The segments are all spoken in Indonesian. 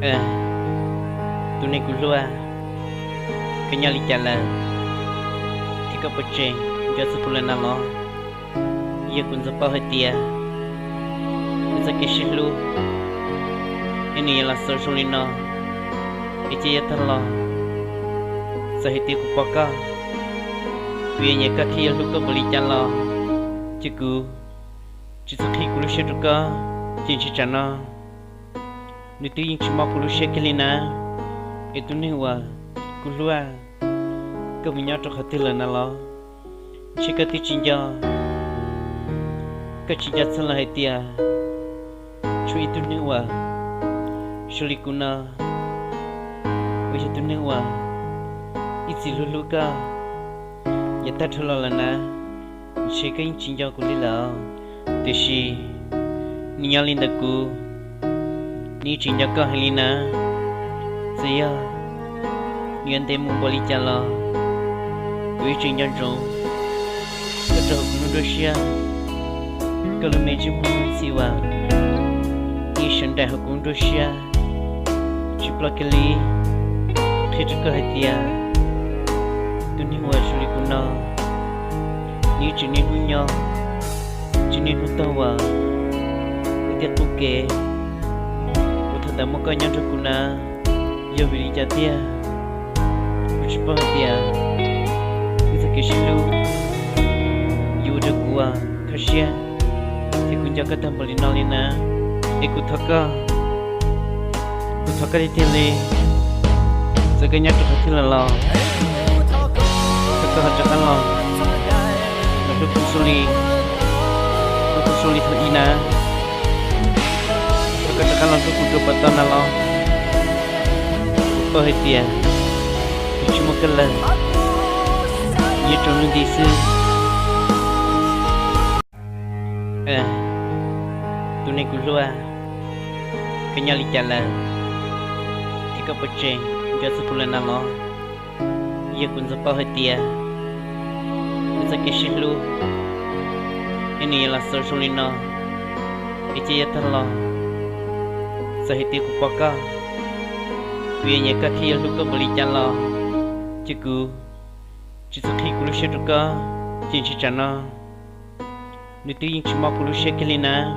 Eh, tu ne kulua kenyali jalan tika poceng jasa pulan nalo ia kun zapa hatia bisa kishilu ini ialah sosulino ichi ya talo sahiti kupaka bianya kaki yang luka beli jalo ciku cisuki kulusya duka cinci cana nitu yang cuma kulusya kelina itu ni wa kulua keminyak hati lana lo cikati cinja kecinja salah hatia cu itu ni wa sulikuna wajah tu ni wa isi luluka ya tak lana cikai cinja kulila deshi nialin daku ni cinja ka helina saya nian temu bali jala wi cinja jong kedah Indonesia kalau meji pun siwa ni sendai hukum Indonesia cipla kali khit ka hatia dunia wasuli kuna ni cini dunia cini utawa dia tuke utada makanya tukuna ya beli jatia ucapa dia bisa kishilu yuda gua kasya sekunja kata balinalina ikutaka di tele seganya terhatilah kehajakan lo lalu kusuli terina katakan langsung kuda batana lo perhatian cuma kelas ia tolong desa tu ne kulua kenyali jalan tika poceng jasa pulan nalo ia kun zapa hatia bisa kishilu ini ialah sosulino ichi ya talo sahiti kupaka bianya kaki yang luka beli jala ciku cisuki kulusya duka cinci cana nitu yang cuma kulusya kelina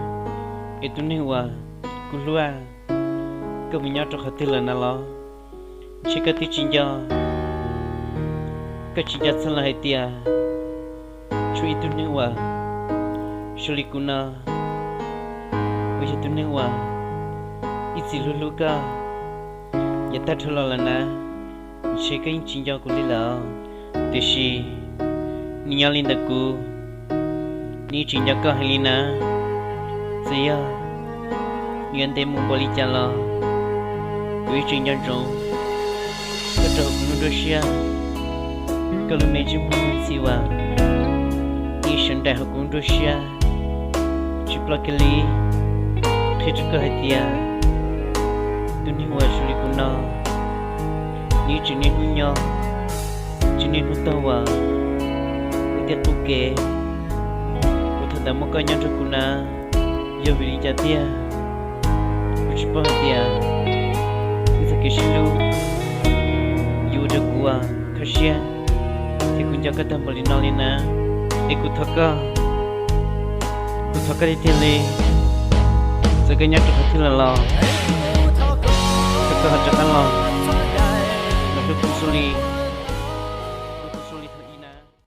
itu ni wa kulua keminyak hati lana lo cikati cinja kecinja salah hatia cu itu ni wa sulikuna wajah tu ni wa isi luluka ya tak lana cikai cinja kulila deshi nialin daku ni cinja ka helina saya nian temu bali jala wi cinja jong kedah Indonesia kalau meji pun siwa ni sendai hukum Indonesia cipla kali khit ka hatia dunia wasuli kuna ni cini dunia cini utawa dia tuke utada makanya tukuna ya beli jatia ucapa dia bisa kishilu yuda gua kasya sekunja kata balinalina ikutaka di tele seganya terhatilah lo kehajakan lo lalu kusuli